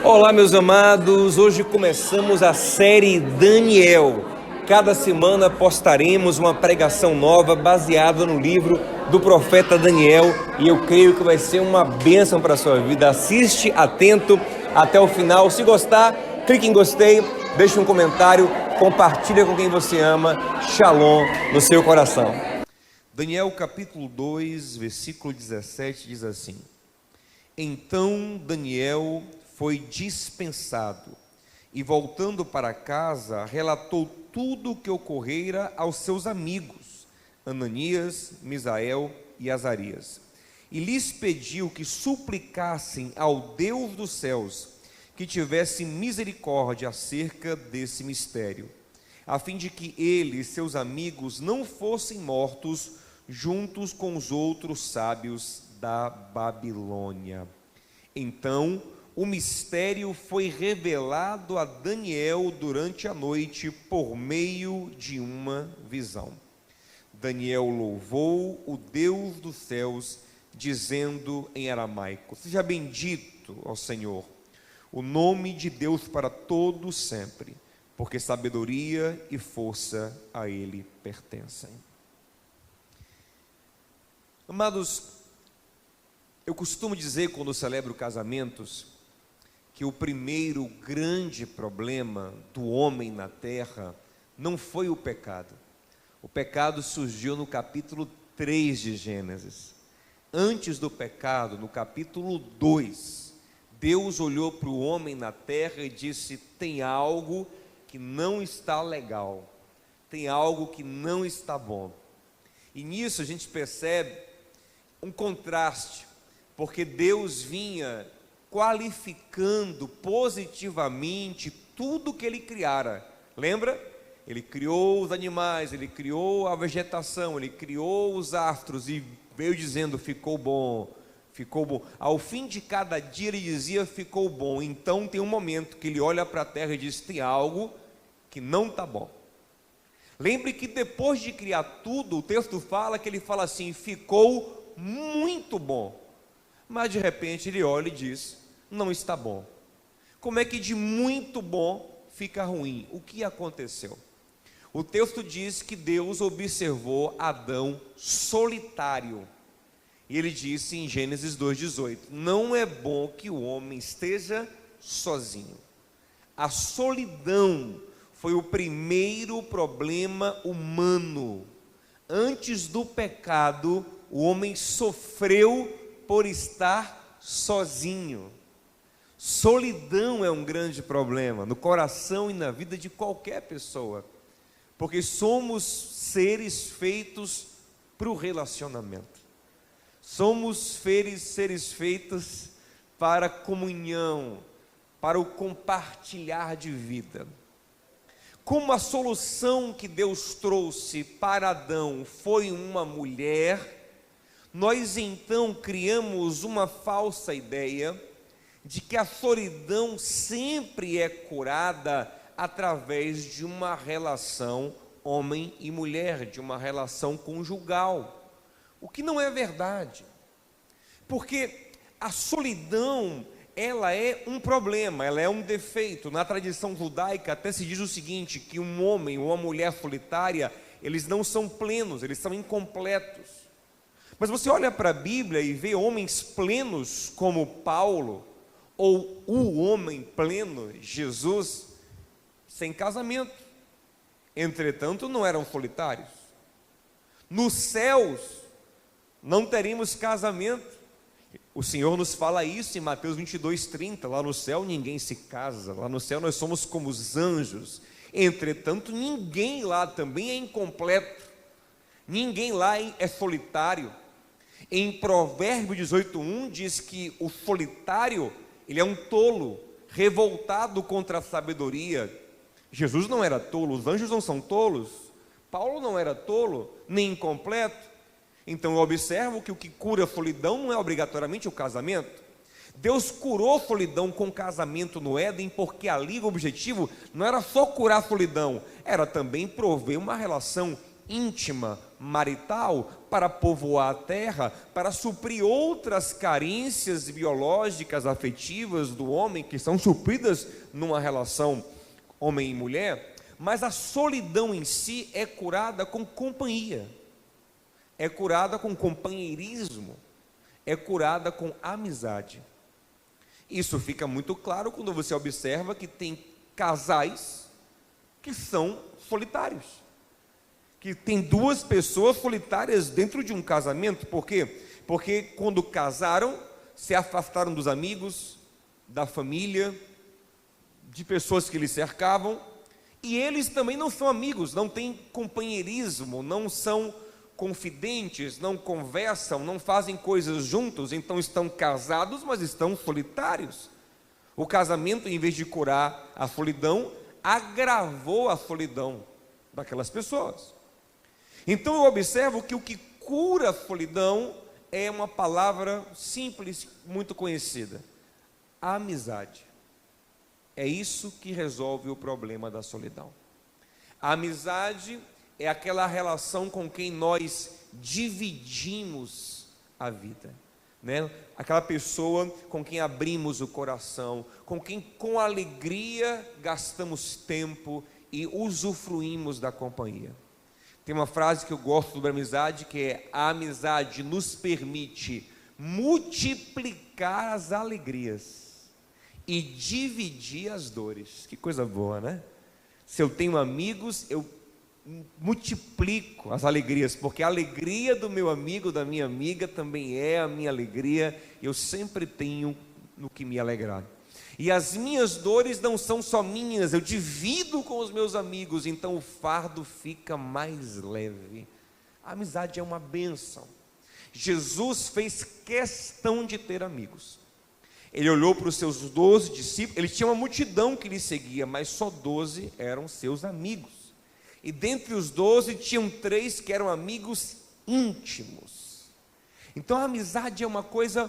Olá, meus amados, hoje começamos a série Daniel. Cada semana postaremos uma pregação nova baseada no livro do profeta Daniel e eu creio que vai ser uma bênção para a sua vida. Assiste atento até o final. Se gostar, clique em gostei, deixe um comentário, compartilha com quem você ama. Shalom no seu coração. Daniel capítulo 2, versículo 17 diz assim: Então Daniel foi dispensado e, voltando para casa, relatou tudo o que ocorrera aos seus amigos Ananias, Misael e Azarias, e lhes pediu que suplicassem ao Deus dos céus que tivesse misericórdia acerca desse mistério, a fim de que ele e seus amigos não fossem mortos juntos com os outros sábios da Babilônia. Então o mistério foi revelado a Daniel durante a noite por meio de uma visão. Daniel louvou o Deus dos céus, dizendo em aramaico: Seja bendito, ó Senhor, o nome de Deus para todos sempre, porque sabedoria e força a Ele pertencem. Amados, eu costumo dizer quando celebro casamentos que o primeiro grande problema do homem na terra não foi o pecado. O pecado surgiu no capítulo 3 de Gênesis. Antes do pecado, no capítulo 2, Deus olhou para o homem na terra e disse: tem algo que não está legal, tem algo que não está bom. E nisso a gente percebe um contraste, porque Deus vinha qualificando positivamente tudo que Ele criara. Lembra? Ele criou os animais, Ele criou a vegetação, Ele criou os astros e veio dizendo: ficou bom, ficou bom. Ao fim de cada dia Ele dizia: ficou bom. Então tem um momento que Ele olha para a terra e diz: tem algo que não está bom. Lembre que depois de criar tudo, o texto fala que Ele fala assim: ficou muito bom. Mas de repente Ele olha e diz: não está bom. Como é que de muito bom fica ruim? O que aconteceu? O texto diz que Deus observou Adão solitário. E Ele disse em Gênesis 2,18: não é bom que o homem esteja sozinho. A solidão foi o primeiro problema humano. Antes do pecado, o homem sofreu por estar sozinho. Solidão é um grande problema no coração e na vida de qualquer pessoa, porque somos seres feitos para o relacionamento, somos seres feitos para a comunhão, para o compartilhar de vida. Como a solução que Deus trouxe para Adão foi uma mulher, nós então criamos uma falsa ideia de que a solidão sempre é curada através de uma relação homem e mulher, de uma relação conjugal, o que não é verdade, porque a solidão, ela é um problema, ela é um defeito. Na tradição judaica até se diz o seguinte, que um homem ou uma mulher solitária, eles não são plenos, eles são incompletos. Mas você olha para a Bíblia e vê homens plenos como Paulo, ou o homem pleno, Jesus, sem casamento. Entretanto, não eram solitários. Nos céus, não teríamos casamento. O Senhor nos fala isso em Mateus 22:30. Lá no céu ninguém se casa, lá no céu nós somos como os anjos. Entretanto, ninguém lá também é incompleto, ninguém lá é solitário. Em Provérbio 18:1 diz que o solitário, ele é um tolo, revoltado contra a sabedoria. Jesus não era tolo, os anjos não são tolos, Paulo não era tolo, nem incompleto. Então eu observo que o que cura a solidão não é obrigatoriamente o casamento. Deus curou a solidão com casamento no Éden, porque ali o objetivo não era só curar a solidão, era também prover uma relação íntima, marital para povoar a terra, para suprir outras carências biológicas, afetivas do homem, que são supridas numa relação homem e mulher, mas a solidão em si é curada com companhia, é curada com companheirismo, é curada com amizade. Isso fica muito claro quando você observa que tem casais que são solitários, que tem duas pessoas solitárias dentro de um casamento. Por quê? Porque quando casaram, se afastaram dos amigos, da família, de pessoas que lhes cercavam, e eles também não são amigos, não têm companheirismo, não são confidentes, não conversam, não fazem coisas juntos, então estão casados, mas estão solitários. O casamento, em vez de curar a solidão, agravou a solidão daquelas pessoas. Então eu observo que o que cura a solidão é uma palavra simples, muito conhecida: a amizade. É isso que resolve o problema da solidão. A amizade é aquela relação com quem nós dividimos a vida, né? Aquela pessoa com quem abrimos o coração, com quem com alegria gastamos tempo e usufruímos da companhia. Tem uma frase que eu gosto sobre a amizade, que é: a amizade nos permite multiplicar as alegrias e dividir as dores. Que coisa boa, né? Se eu tenho amigos, eu multiplico as alegrias, porque a alegria do meu amigo, da minha amiga, também é a minha alegria. Eu sempre tenho no que me alegrar. E as minhas dores não são só minhas, eu divido com os meus amigos, então o fardo fica mais leve. A amizade é uma bênção. Jesus fez questão de ter amigos. Ele olhou para os seus 12 discípulos, ele tinha uma multidão que lhe seguia, mas só 12 eram seus amigos. E dentre os 12 tinham 3 que eram amigos íntimos. Então a amizade é uma coisa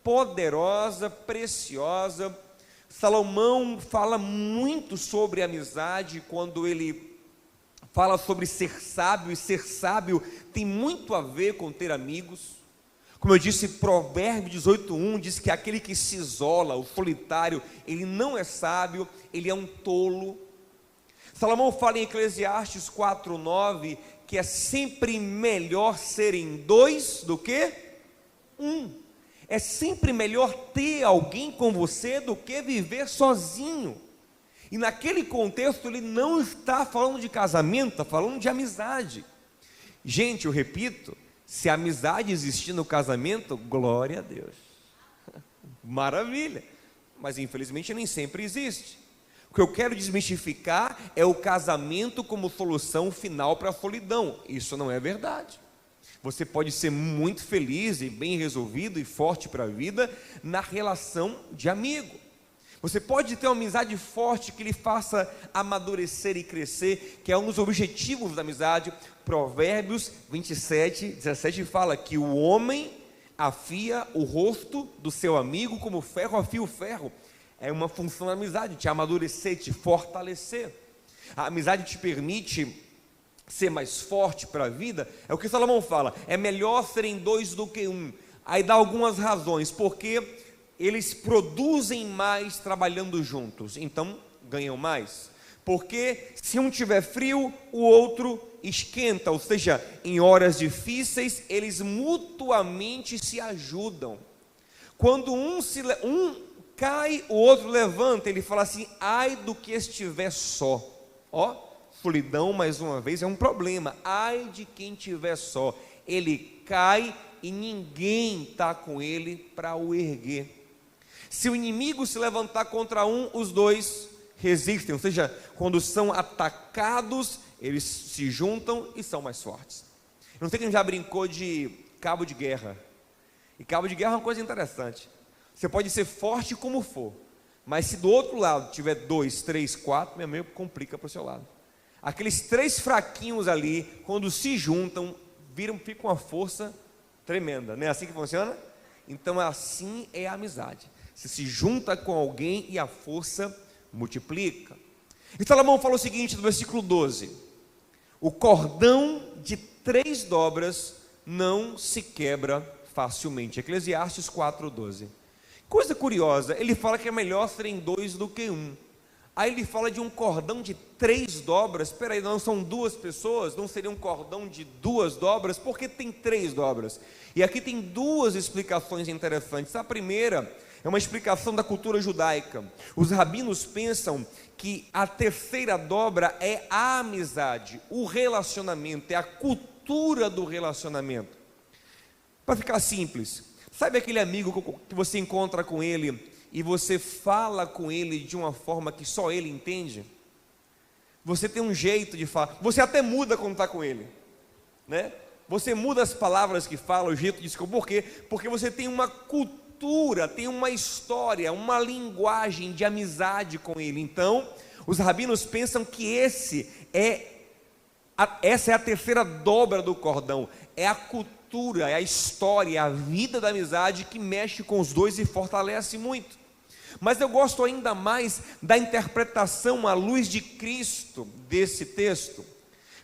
poderosa, preciosa. Salomão fala muito sobre amizade quando ele fala sobre ser sábio, e ser sábio tem muito a ver com ter amigos. Como eu disse, Provérbios 18:1 diz que aquele que se isola, o solitário, ele não é sábio, ele é um tolo. Salomão fala em Eclesiastes 4:9 que é sempre melhor serem 2 do que 1. É sempre melhor ter alguém com você do que viver sozinho. E naquele contexto ele não está falando de casamento, está falando de amizade. Gente, eu repito, se a amizade existir no casamento, glória a Deus, maravilha, mas infelizmente nem sempre existe. O que eu quero desmistificar é o casamento como solução final para a solidão. Isso não é verdade. Você pode ser muito feliz e bem resolvido e forte para a vida na relação de amigo. Você pode ter uma amizade forte que lhe faça amadurecer e crescer, que é um dos objetivos da amizade. Provérbios 27:17 fala que o homem afia o rosto do seu amigo como o ferro afia o ferro. É uma função da amizade, te amadurecer, te fortalecer. A amizade te permite ser mais forte para a vida. É o que Salomão fala: é melhor serem 2 do que 1. Aí dá algumas razões, porque eles produzem mais trabalhando juntos, então ganham mais. Porque se um tiver frio, o outro esquenta, ou seja, em horas difíceis eles mutuamente se ajudam. Quando um cai, o outro levanta. Ele fala assim: ai do que estiver só. Ó, solidão mais uma vez é um problema. Ai de quem estiver só, ele cai e ninguém está com ele para o erguer. Se o inimigo se levantar contra um, os dois resistem, ou seja, quando são atacados, eles se juntam e são mais fortes. Não sei quem já brincou de cabo de guerra. E cabo de guerra é uma coisa interessante. Você pode ser forte como for, mas se do outro lado tiver 2, 3, 4, meu amigo, complica para o seu lado. Aqueles 3 fraquinhos ali, quando se juntam, ficam uma força tremenda. Não é assim que funciona? Então assim é a amizade. Você se junta com alguém e a força multiplica. E Salomão fala o seguinte no versículo 12: o cordão de 3 dobras não se quebra facilmente. Eclesiastes 4:12. Coisa curiosa, ele fala que é melhor serem 2 do que 1. Aí ele fala de um cordão de 3 dobras. Espera aí, não são 2 pessoas? Não seria um cordão de 2 dobras? Por que tem 3 dobras? E aqui tem 2 explicações interessantes. A primeira é uma explicação da cultura judaica. Os rabinos pensam que a terceira dobra é a amizade, o relacionamento, é a cultura do relacionamento. Para ficar simples, sabe aquele amigo que você encontra com ele e você fala com ele de uma forma que só ele entende? Você tem um jeito de falar, você até muda quando está com ele, né? Você muda as palavras que fala, o jeito de escrever. Por quê? Porque você tem uma cultura, tem uma história, uma linguagem de amizade com ele. Então, os rabinos pensam que essa é a terceira dobra do cordão, é a cultura, é a história, é a vida da amizade que mexe com os dois e fortalece muito. Mas eu gosto ainda mais da interpretação à luz de Cristo desse texto,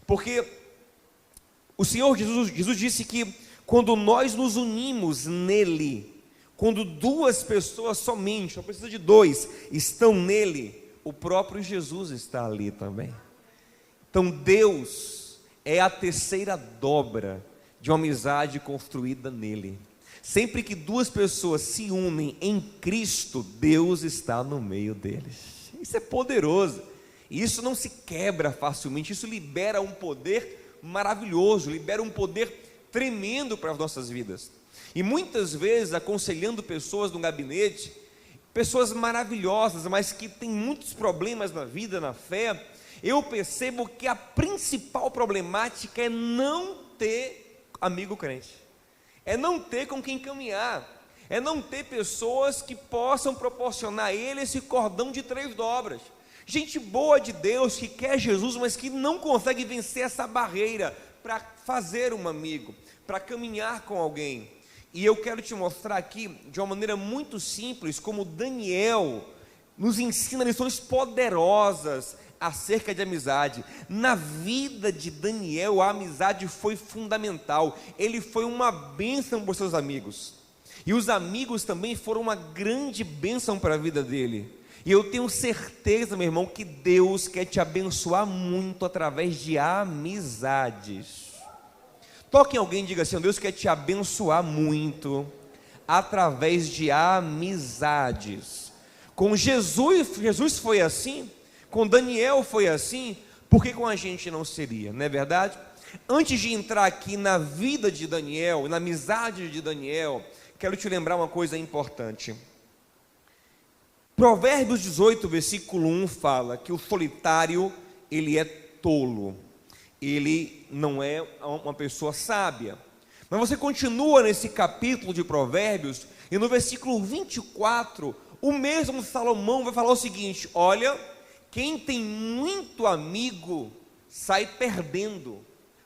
porque o Senhor Jesus disse que quando nós nos unimos nele, quando 2 pessoas somente, não precisa de 2, estão nele, o próprio Jesus está ali também. Então Deus é a terceira dobra de uma amizade construída nele. Sempre que 2 pessoas se unem em Cristo, Deus está no meio deles. Isso é poderoso, e isso não se quebra facilmente. Isso libera um poder maravilhoso, libera um poder tremendo para as nossas vidas. E muitas vezes, aconselhando pessoas no gabinete, pessoas maravilhosas, mas que têm muitos problemas na vida, na fé, eu percebo que a principal problemática é não ter amigo crente, é não ter com quem caminhar, é não ter pessoas que possam proporcionar a ele esse cordão de 3 dobras. Gente boa de Deus, que quer Jesus, mas que não consegue vencer essa barreira para fazer um amigo, para caminhar com alguém. E eu quero te mostrar aqui, de uma maneira muito simples, como Daniel nos ensina lições poderosas acerca de amizade. Na vida de Daniel, a amizade foi fundamental. Ele foi uma bênção para os seus amigos, e os amigos também foram uma grande bênção para a vida dele. E eu tenho certeza, meu irmão, que Deus quer te abençoar muito através de amizades. Toque em alguém e diga assim: Deus quer te abençoar muito através de amizades. Com Jesus foi assim, com Daniel foi assim, por que com a gente não seria, não é verdade? Antes de entrar aqui na vida de Daniel, na amizade de Daniel, quero te lembrar uma coisa importante. Provérbios 18, versículo 1 fala que o solitário, ele é tolo, ele não é uma pessoa sábia. Mas você continua nesse capítulo de Provérbios, e no versículo 24, o mesmo Salomão vai falar o seguinte: olha, quem tem muito amigo sai perdendo,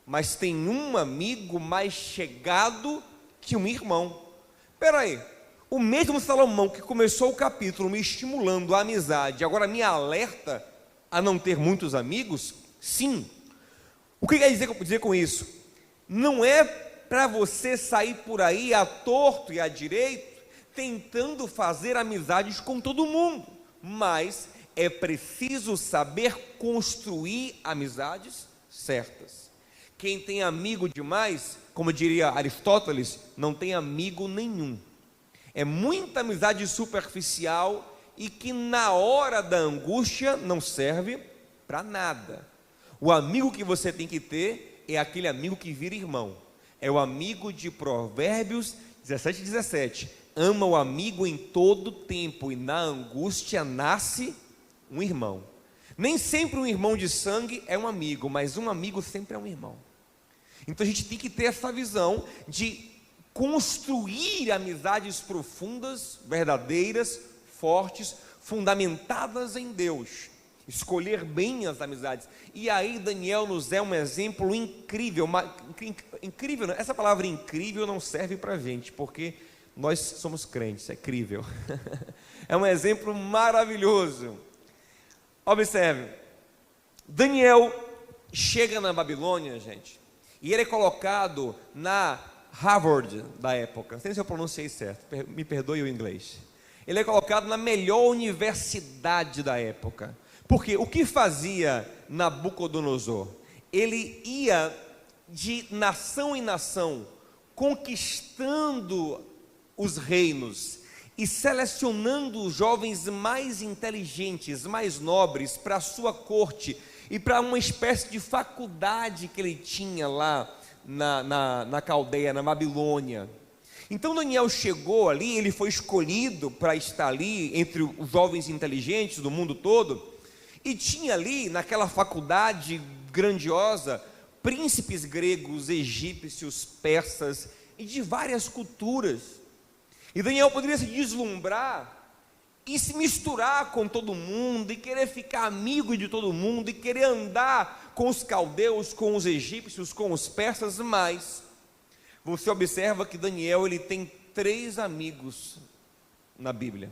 mas tem um amigo mais chegado que um irmão. Espera aí, o mesmo Salomão que começou o capítulo me estimulando a amizade, agora me alerta a não ter muitos amigos? Sim. O que quer dizer com isso? Não é para você sair por aí à torto e à direito, tentando fazer amizades com todo mundo, mas é preciso saber construir amizades certas. Quem tem amigo demais, como diria Aristóteles, não tem amigo nenhum. É muita amizade superficial e que na hora da angústia não serve para nada. O amigo que você tem que ter é aquele amigo que vira irmão. É o amigo de Provérbios 17:17. Ama o amigo em todo tempo, e na angústia nasce um irmão. Nem sempre um irmão de sangue é um amigo, mas um amigo sempre é um irmão. Então a gente tem que ter essa visão de construir amizades profundas, verdadeiras, fortes, fundamentadas em Deus. Escolher bem as amizades. E aí Daniel nos é um exemplo incrível. Incrível, essa palavra incrível não serve para a gente, porque nós somos crentes, é crível. É um exemplo maravilhoso. Observe, Daniel chega na Babilônia, gente, E ele é colocado na Harvard da época, não sei se eu pronunciei certo, me perdoe o inglês. Ele é colocado na melhor universidade da época. Porque o que fazia Nabucodonosor? Ele ia de nação em nação, conquistando os reinos e selecionando os jovens mais inteligentes, mais nobres para a sua corte e para uma espécie de faculdade que ele tinha lá na Caldeia, na Babilônia. Então Daniel chegou ali, ele foi escolhido para estar ali entre os jovens inteligentes do mundo todo, e tinha ali naquela faculdade grandiosa príncipes gregos, egípcios, persas e de várias culturas. E Daniel poderia se deslumbrar e se misturar com todo mundo, e querer ficar amigo de todo mundo, e querer andar com os caldeus, com os egípcios, com os persas, mas você observa que Daniel, ele tem 3 amigos na Bíblia,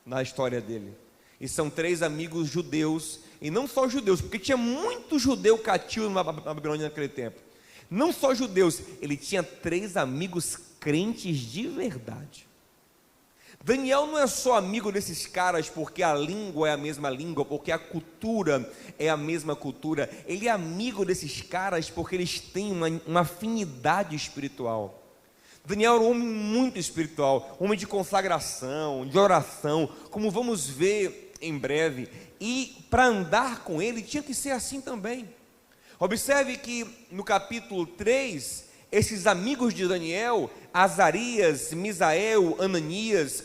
na história dele, e são 3 amigos judeus, e não só judeus, porque tinha muito judeu cativo na Babilônia naquele tempo, não só judeus, ele tinha 3 amigos crentes de verdade. Daniel não é só amigo desses caras porque a língua é a mesma língua, porque a cultura é a mesma cultura. Ele é amigo desses caras porque eles têm uma afinidade espiritual. Daniel era um homem muito espiritual, homem de consagração, de oração, como vamos ver em breve. E para andar com ele tinha que ser assim também. Observe que no capítulo 3, esses amigos de Daniel, Azarias, Misael, Ananias,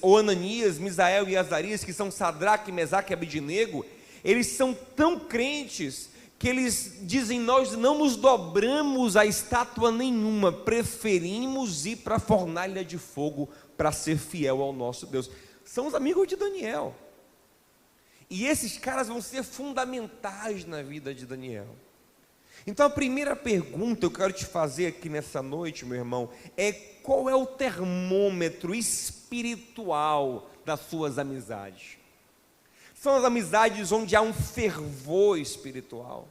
Misael e Azarias, que são Sadraque, Mesaque e Abednego, eles são tão crentes que eles dizem: nós não nos dobramos a estátua nenhuma, preferimos ir para a fornalha de fogo para ser fiel ao nosso Deus. São os amigos de Daniel, e esses caras vão ser fundamentais na vida de Daniel. Então a primeira pergunta que eu quero te fazer aqui nessa noite, meu irmão, é: qual é o termômetro espiritual das suas amizades? São as amizades onde há um fervor espiritual,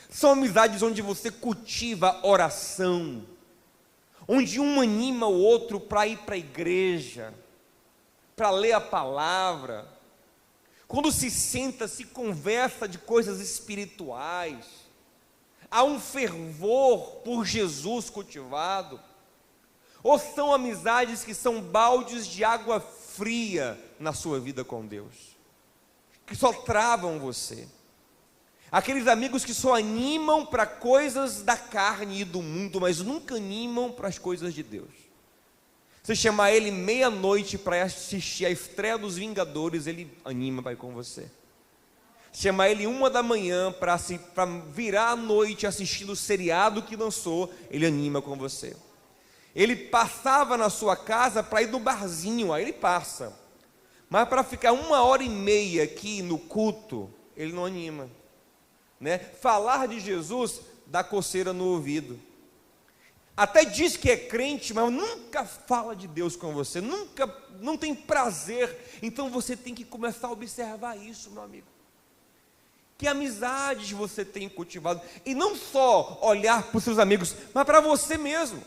são amizades onde você cultiva oração, onde um anima o outro para ir para a igreja, para ler a palavra, quando se senta, se conversa de coisas espirituais, há um fervor por Jesus cultivado. Ou são amizades que são baldes de água fria na sua vida com Deus, que só travam você? Aqueles amigos que só animam para coisas da carne e do mundo, mas nunca animam para as coisas de Deus. Você chamar ele meia-noite para assistir a estreia dos Vingadores, ele anima para ir com você. Chamar ele 1 da manhã para virar à noite assistindo o seriado que lançou, ele anima com você. Ele passava na sua casa para ir no barzinho, aí ele passa, mas para ficar 1h30 aqui no culto, ele não anima, né? Falar de Jesus dá coceira no ouvido, até diz que é crente, mas nunca fala de Deus com você, não tem prazer. Então você tem que começar a observar isso, meu amigo. Que amizades você tem cultivado, e não só olhar para os seus amigos, mas para você mesmo.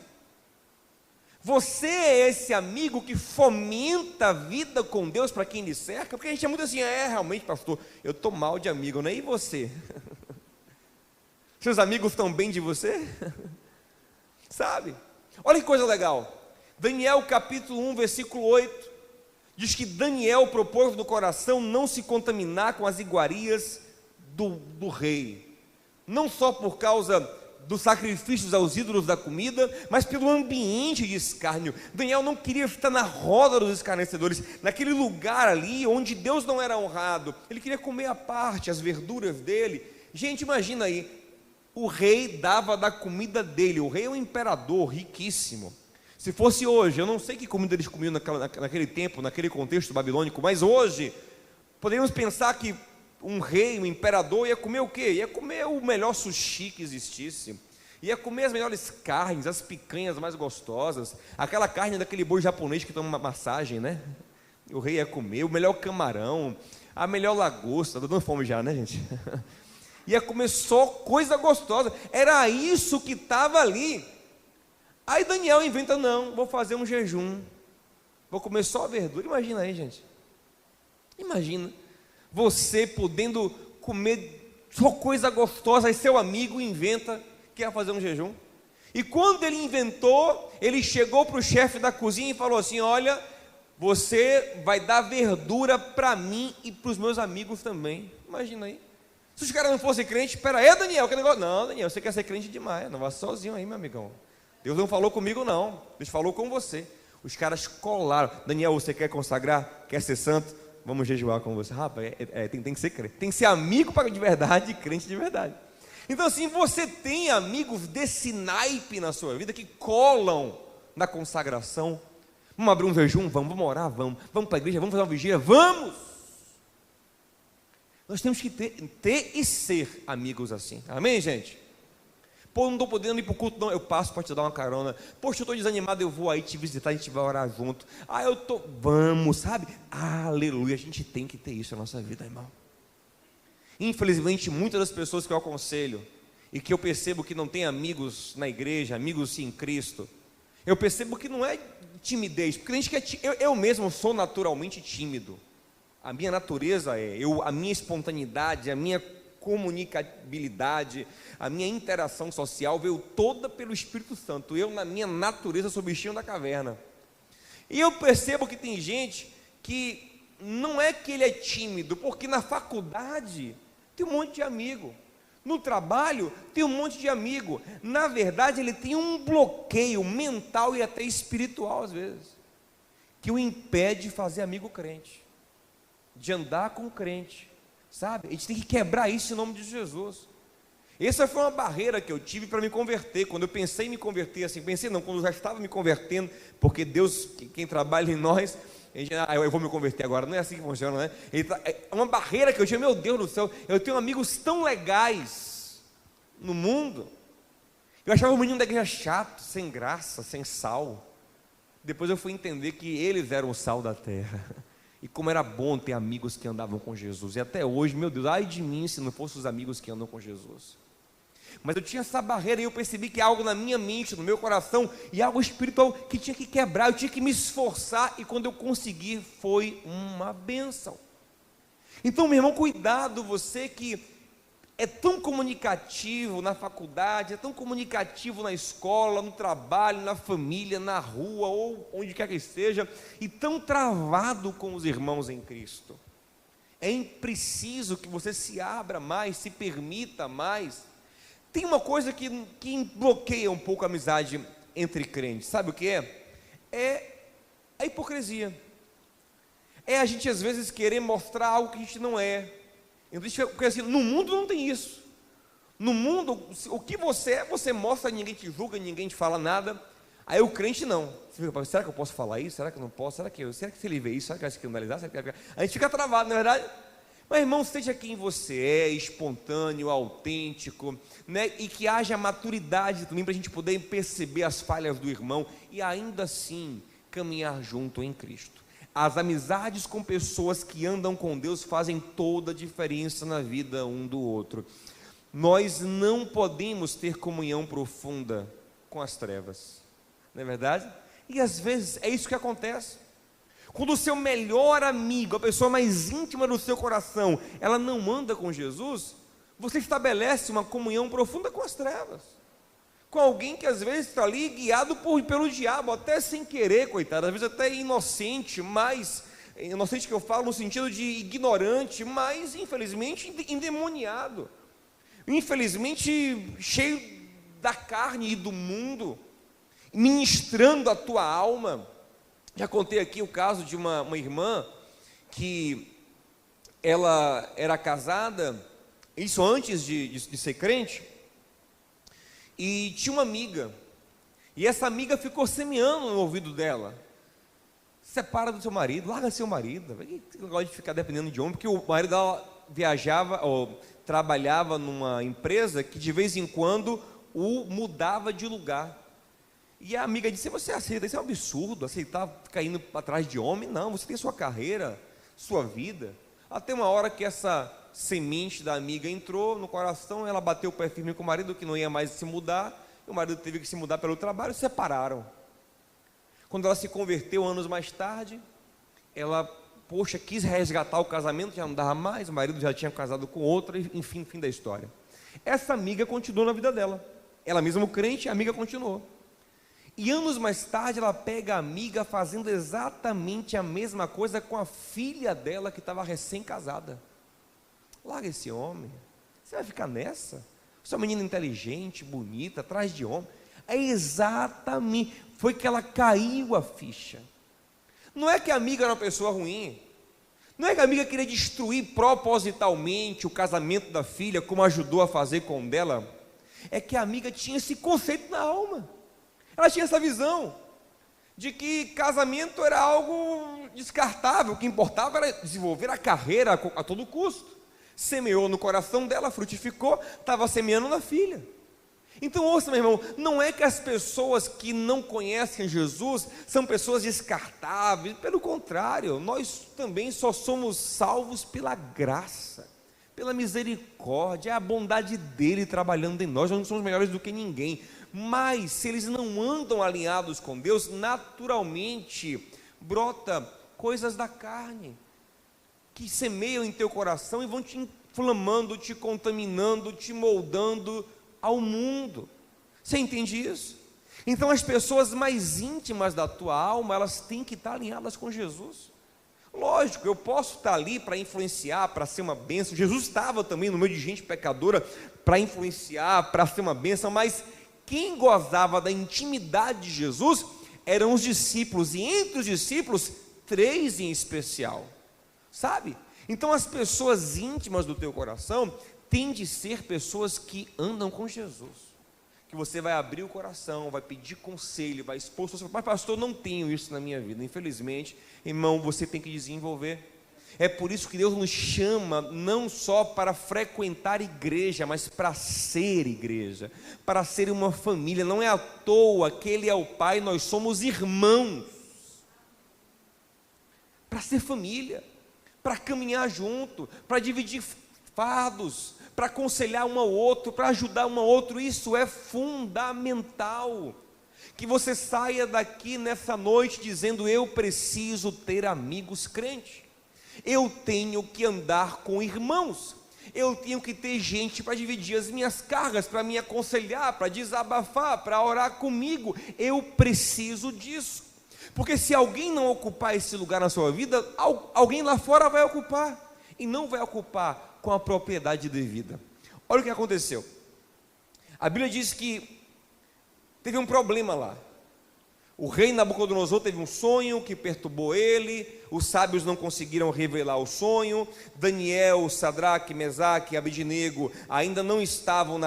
Você é esse amigo que fomenta a vida com Deus para quem lhe cerca? Porque a gente é muito assim: realmente, pastor, eu estou mal de amigo, né? E você? Seus amigos estão bem de você? Sabe? Olha que coisa legal. Daniel capítulo 1, versículo 8, diz que Daniel propôs no coração não se contaminar com as iguarias do rei, não só por causa dos sacrifícios aos ídolos da comida, mas pelo ambiente de escárnio. Daniel não queria estar na roda dos escarnecedores, naquele lugar ali onde Deus não era honrado. Ele queria comer à parte as verduras dele. Gente, imagina aí, o rei dava da comida dele. O rei é um imperador riquíssimo. Se fosse hoje, eu não sei que comida eles comiam naquele tempo, naquele contexto babilônico, mas hoje poderíamos pensar que um rei, um imperador, ia comer o quê? Ia comer o melhor sushi que existisse, ia comer as melhores carnes, as picanhas mais gostosas, aquela carne daquele boi japonês que toma uma massagem, né? O rei ia comer o melhor camarão, a melhor lagosta. Estou dando fome já, né, gente? ia comer só coisa gostosa. Era isso que estava ali. Aí Daniel inventa: não, vou fazer um jejum, vou comer só verdura. Imagina aí, gente. Imagina você podendo comer só coisa gostosa, aí seu amigo inventa que ia fazer um jejum. E quando ele inventou, ele chegou para o chefe da cozinha e falou assim: olha, você vai dar verdura para mim e para os meus amigos também. Imagina aí. Se os caras não fossem crentes, espera aí, Daniel, que negócio? Não, Daniel, você quer ser crente demais, não vá sozinho aí, meu amigão. Deus não falou comigo não, Deus falou com você. Os caras colaram: Daniel, você quer consagrar? Quer ser santo? Vamos jejuar com você. Rapaz, tem que ser crente, tem que ser amigo de verdade, crente de verdade. Então assim, você tem amigos desse naipe na sua vida que colam na consagração. Vamos abrir um jejum? Vamos orar? Vamos para a igreja? Vamos fazer uma vigília? Vamos! Nós temos que ter e ser amigos assim, amém, gente? Pô, não estou podendo ir para o culto, não, eu passo para te dar uma carona. Poxa, eu estou desanimado, eu vou aí te visitar, a gente vai orar junto. Vamos, sabe? Aleluia, a gente tem que ter isso na nossa vida, irmão. Infelizmente, muitas das pessoas que eu aconselho e que eu percebo que não tem amigos na igreja, amigos em Cristo, eu percebo que não é timidez, porque a gente eu mesmo sou naturalmente tímido. A minha natureza a minha espontaneidade, a minha comunicabilidade, a minha interação social veio toda pelo Espírito Santo. Eu, na minha natureza, sou bichinho da caverna. E eu percebo que tem gente que não é que ele é tímido, porque na faculdade tem um monte de amigo, no trabalho tem um monte de amigo. Na verdade, ele tem um bloqueio mental e até espiritual às vezes, que o impede de fazer amigo crente, de andar com crente, sabe? A gente tem que quebrar isso em nome de Jesus. Essa foi uma barreira que eu tive para me converter. Quando eu pensei em me converter, assim, quando eu já estava me convertendo, porque Deus, quem trabalha em nós, eu vou me converter agora, não é assim que funciona, né? É uma barreira que eu tinha: meu Deus do céu, eu tenho amigos tão legais no mundo. Eu achava o menino da igreja chato, sem graça, sem sal. Depois eu fui entender que eles eram o sal da terra. E como era bom ter amigos que andavam com Jesus. E até hoje, meu Deus, ai de mim se não fossem os amigos que andam com Jesus. Mas eu tinha essa barreira e eu percebi que algo na minha mente, no meu coração, e algo espiritual que tinha que quebrar, eu tinha que me esforçar, e quando eu consegui, foi uma bênção. Então, meu irmão, cuidado, você que é tão comunicativo na faculdade, é tão comunicativo na escola, no trabalho, na família, na rua, ou onde quer que seja, e tão travado com os irmãos em Cristo. É preciso que você se abra mais, se permita mais. Tem uma coisa que bloqueia um pouco a amizade entre crentes, sabe o que é? É a hipocrisia. É a gente às vezes querer mostrar algo que a gente não é. Então, porque assim, no mundo não tem isso. No mundo, o que você é, você mostra, ninguém te julga, ninguém te fala nada. Aí o crente não. Você fica: será que eu posso falar isso? Será que eu não posso? Será que se ele vê isso, será que vai se escandalizar? A gente fica travado, não é verdade? Mas, irmão, seja quem você é, espontâneo, autêntico, né? E que haja maturidade também para a gente poder perceber as falhas do irmão e ainda assim caminhar junto em Cristo. As amizades com pessoas que andam com Deus fazem toda a diferença na vida um do outro. Nós não podemos ter comunhão profunda com as trevas, não é verdade? E às vezes é isso que acontece. Quando o seu melhor amigo, a pessoa mais íntima do seu coração, ela não anda com Jesus, você estabelece uma comunhão profunda com as trevas, com alguém que às vezes está ali guiado pelo diabo, até sem querer, coitado, às vezes até inocente, mas inocente que eu falo no sentido de ignorante, mas infelizmente endemoniado, infelizmente cheio da carne e do mundo, ministrando a tua alma. Já contei aqui o caso de uma irmã que ela era casada, isso antes de ser crente, e tinha uma amiga, e essa amiga ficou semeando no ouvido dela: separa do seu marido, larga seu marido, você não gosta de ficar dependendo de homem, porque o marido dela viajava, ou trabalhava numa empresa que de vez em quando o mudava de lugar. E a amiga disse: você aceita? Isso é um absurdo, aceitar ficar indo atrás de homem? Não, você tem sua carreira, sua vida. Até uma hora que essa semente da amiga entrou no coração, ela bateu o pé firme com o marido, que não ia mais se mudar, e o marido teve que se mudar pelo trabalho, e separaram. Quando ela se converteu anos mais tarde, ela, quis resgatar o casamento, já não dava mais, o marido já tinha casado com outra, enfim, fim da história. Essa amiga continuou na vida dela, ela mesmo crente, a amiga continuou. E anos mais tarde, ela pega a amiga fazendo exatamente a mesma coisa com a filha dela, que estava recém-casada. Larga esse homem, você vai ficar nessa? Você é uma menina inteligente, bonita, atrás de homem. É exatamente, foi que ela caiu a ficha. Não é que a amiga era uma pessoa ruim, não é que a amiga queria destruir propositalmente o casamento da filha, como ajudou a fazer com o dela, é que a amiga tinha esse conceito na alma, ela tinha essa visão, de que casamento era algo descartável, o que importava era desenvolver a carreira a todo custo. Semeou no coração dela, frutificou, estava semeando na filha. Então ouça, meu irmão, não é que as pessoas que não conhecem Jesus são pessoas descartáveis, pelo contrário, nós também só somos salvos pela graça, pela misericórdia, é a bondade dele trabalhando em nós, nós não somos melhores do que ninguém, mas se eles não andam alinhados com Deus, naturalmente brota coisas da carne, que semeiam em teu coração e vão te inflamando, te contaminando, te moldando ao mundo. Você entende isso? Então as pessoas mais íntimas da tua alma, elas têm que estar alinhadas com Jesus. Lógico, eu posso estar ali para influenciar, para ser uma bênção. Jesus estava também no meio de gente pecadora para influenciar, para ser uma bênção, mas quem gozava da intimidade de Jesus eram os discípulos, e entre os discípulos, 3 em especial, sabe? Então as pessoas íntimas do teu coração têm de ser pessoas que andam com Jesus, que você vai abrir o coração, vai pedir conselho, vai expor, mas pastor, não tenho isso na minha vida, infelizmente. Irmão, você tem que desenvolver. É por isso que Deus nos chama não só para frequentar igreja, mas para ser igreja, para ser uma família. Não é à toa que Ele é o Pai, nós somos irmãos, para ser família, para caminhar junto, para dividir fardos, para aconselhar um ao outro, para ajudar um ao outro. Isso é fundamental. Que você saia daqui nessa noite dizendo: eu preciso ter amigos crentes, eu tenho que andar com irmãos, eu tenho que ter gente para dividir as minhas cargas, para me aconselhar, para desabafar, para orar comigo. Eu preciso disso, porque se alguém não ocupar esse lugar na sua vida, alguém lá fora vai ocupar, e não vai ocupar com a propriedade devida. Olha o que aconteceu. A Bíblia diz que teve um problema lá. O rei Nabucodonosor teve um sonho que perturbou ele, os sábios não conseguiram revelar o sonho, Daniel, Sadraque, Mesaque e Abednego ainda não estavam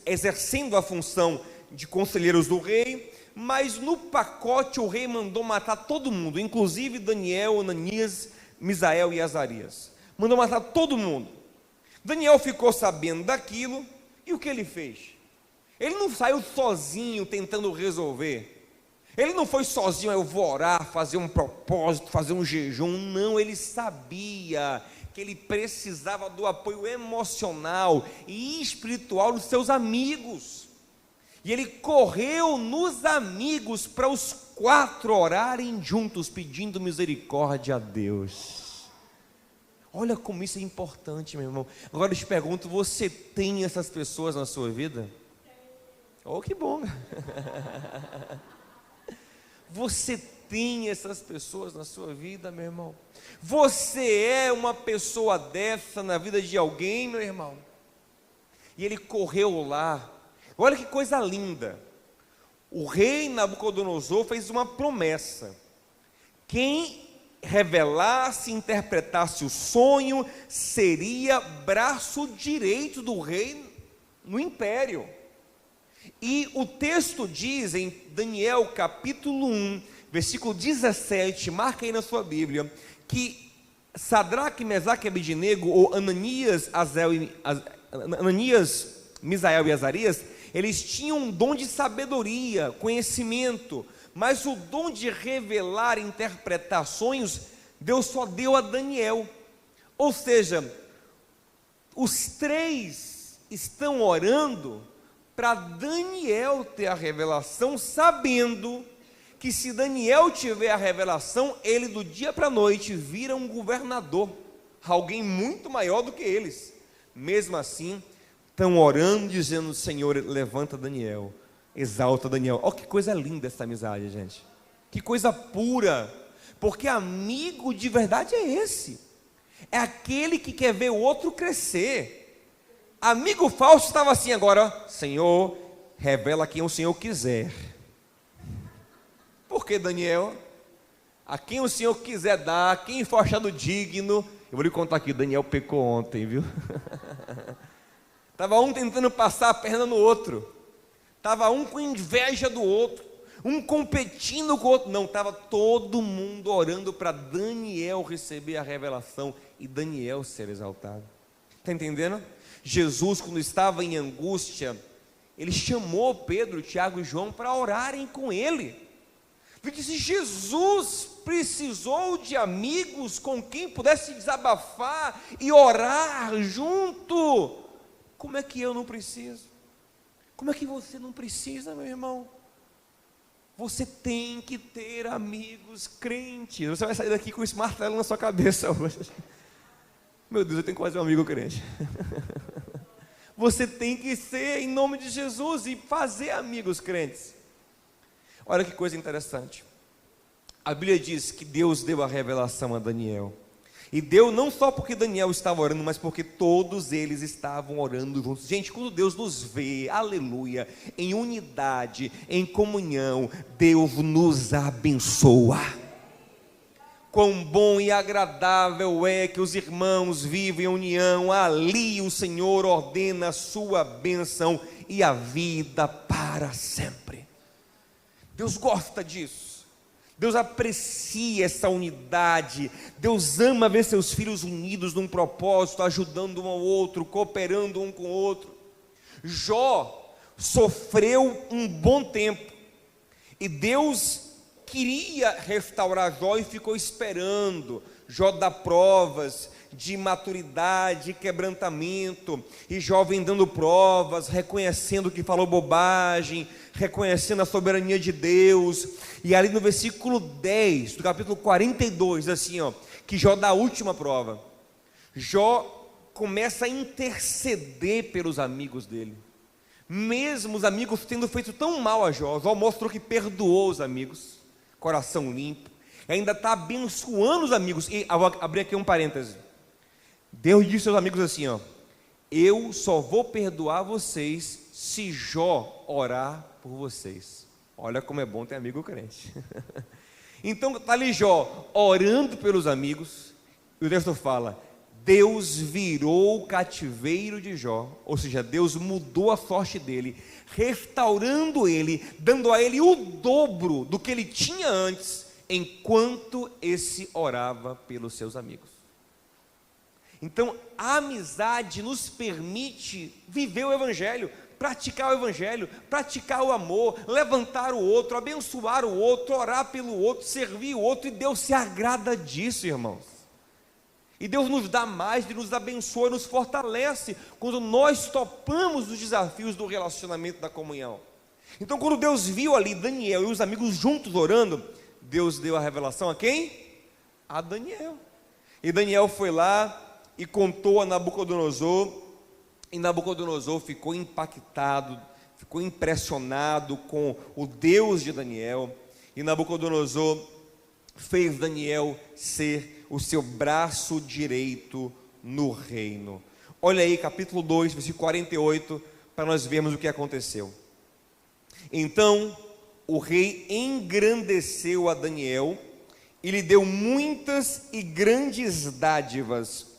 exercendo a função de conselheiros do rei, mas no pacote o rei mandou matar todo mundo, inclusive Daniel, Ananias, Misael e Azarias. Mandou matar todo mundo. Daniel ficou sabendo daquilo, e o que ele fez? Ele não saiu sozinho tentando resolver, ele não foi sozinho: eu vou orar, fazer um propósito, fazer um jejum. Não, ele sabia que ele precisava do apoio emocional e espiritual dos seus amigos, e ele correu nos amigos para os 4 orarem juntos, pedindo misericórdia a Deus. Olha como isso é importante, meu irmão. Agora eu te pergunto: você tem essas pessoas na sua vida? Oh, que bom! Você tem essas pessoas na sua vida, meu irmão? Você é uma pessoa dessa na vida de alguém, meu irmão? E ele correu lá. Olha que coisa linda. O rei Nabucodonosor fez uma promessa: quem revelasse, interpretasse o sonho, seria braço direito do rei no império. E o texto diz em Daniel capítulo 1, versículo 17, marca aí na sua Bíblia, que Sadraque, Mesaque e Abednego, ou Ananias, Misael e Azarias, eles tinham um dom de sabedoria, conhecimento, mas o dom de revelar, interpretar sonhos, Deus só deu a Daniel. Ou seja, os três estão orando para Daniel ter a revelação, sabendo que se Daniel tiver a revelação, ele do dia para a noite vira um governador, alguém muito maior do que eles. Mesmo assim, estão orando, dizendo: Senhor, levanta Daniel, exalta Daniel. Olha que coisa linda essa amizade, gente, que coisa pura, porque amigo de verdade é esse, é aquele que quer ver o outro crescer. Amigo falso estava assim agora: Senhor, revela quem o Senhor quiser. Por que, Daniel? A quem o Senhor quiser dar, quem for achado digno. Eu vou lhe contar aqui, Daniel pecou ontem, viu? Estava um tentando passar a perna no outro, estava um com inveja do outro, um competindo com o outro. Não, estava todo mundo orando para Daniel receber a revelação e Daniel ser exaltado. Está entendendo? Jesus, quando estava em angústia, ele chamou Pedro, Tiago e João para orarem com ele. Porque se Jesus precisou de amigos com quem pudesse desabafar e orar junto, como é que eu não preciso? Como é que você não precisa, meu irmão? Você tem que ter amigos crentes. Você vai sair daqui com esse martelo na sua cabeça hoje. Meu Deus, eu tenho quase um amigo crente. Você tem que ser, em nome de Jesus, e fazer amigos crentes. Olha que coisa interessante. A Bíblia diz que Deus deu a revelação a Daniel. E deu não só porque Daniel estava orando, mas porque todos eles estavam orando juntos. Gente, quando Deus nos vê, aleluia, em unidade, em comunhão, Deus nos abençoa. Quão bom e agradável é que os irmãos vivem em união, ali o Senhor ordena a sua bênção e a vida para sempre. Deus gosta disso, Deus aprecia essa unidade, Deus ama ver seus filhos unidos num propósito, ajudando um ao outro, cooperando um com o outro. Jó sofreu um bom tempo, e Deus queria restaurar Jó e ficou esperando. Jó dá provas de maturidade, quebrantamento, e Jó vem dando provas, reconhecendo que falou bobagem, reconhecendo a soberania de Deus. E ali no versículo 10 do capítulo 42, assim, que Jó dá a última prova. Jó começa a interceder pelos amigos dele, mesmo os amigos tendo feito tão mal a Jó. Jó mostrou que perdoou os amigos, coração limpo, ainda está abençoando os amigos. E vou abrir aqui um parêntese. Deus disse aos amigos assim: eu só vou perdoar vocês se Jó orar por vocês. Olha como é bom ter amigo crente. Então está ali Jó orando pelos amigos, e o texto fala: Deus virou o cativeiro de Jó, ou seja, Deus mudou a sorte dele, restaurando ele, dando a ele o dobro do que ele tinha antes, enquanto esse orava pelos seus amigos. Então a amizade nos permite viver o Evangelho, praticar o Evangelho, praticar o amor, levantar o outro, abençoar o outro, orar pelo outro, servir o outro, e Deus se agrada disso, irmãos. E Deus nos dá mais, Deus nos abençoa, nos fortalece, quando nós topamos os desafios do relacionamento, da comunhão. Então quando Deus viu ali Daniel e os amigos juntos orando, Deus deu a revelação a quem? A Daniel. E Daniel foi lá e contou a Nabucodonosor, e Nabucodonosor ficou impactado, ficou impressionado com o Deus de Daniel, e Nabucodonosor fez Daniel ser o seu braço direito no reino. Olha aí, capítulo 2, versículo 48, para nós vermos o que aconteceu. Então o rei engrandeceu a Daniel e lhe deu muitas e grandes dádivas,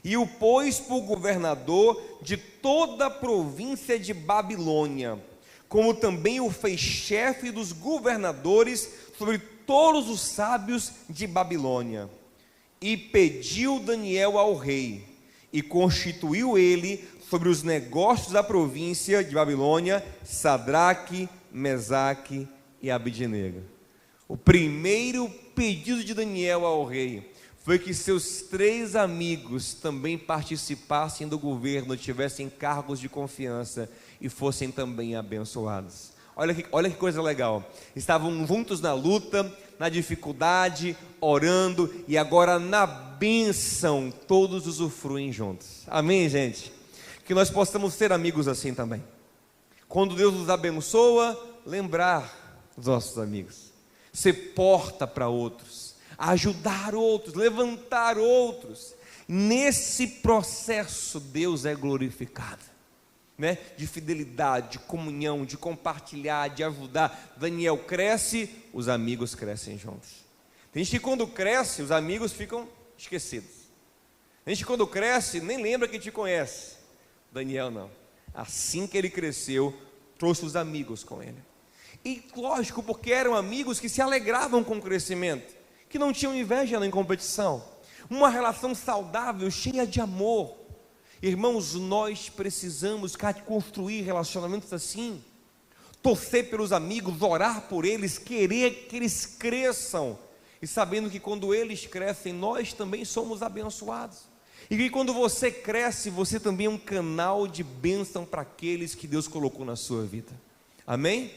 e o pôs por governador de toda a província de Babilônia, como também o fez chefe dos governadores sobre todos os sábios de Babilônia. E pediu Daniel ao rei, e constituiu ele sobre os negócios da província de Babilônia Sadraque, Mesaque e Abidnego. O primeiro pedido de Daniel ao rei foi que seus 3 amigos também participassem do governo, tivessem cargos de confiança e fossem também abençoados. Olha que coisa legal, estavam juntos na luta, na dificuldade, orando, e agora na bênção todos usufruem juntos. Amém, gente? Que nós possamos ser amigos assim também. Quando Deus nos abençoa, lembrar dos nossos amigos, ser porta para outros, ajudar outros, levantar outros. Nesse processo Deus é glorificado, né? De fidelidade, de comunhão, de compartilhar, de ajudar. Daniel cresce, os amigos crescem juntos. Tem gente que quando cresce, os amigos ficam esquecidos. Tem gente que quando cresce, nem lembra que te conhece. Daniel não, assim que ele cresceu, trouxe os amigos com ele. E lógico, porque eram amigos que se alegravam com o crescimento, que não tinham inveja nem competição, uma relação saudável, cheia de amor. Irmãos, nós precisamos construir relacionamentos assim, torcer pelos amigos, orar por eles, querer que eles cresçam, e sabendo que quando eles crescem, nós também somos abençoados, e que quando você cresce, você também é um canal de bênção para aqueles que Deus colocou na sua vida. Amém?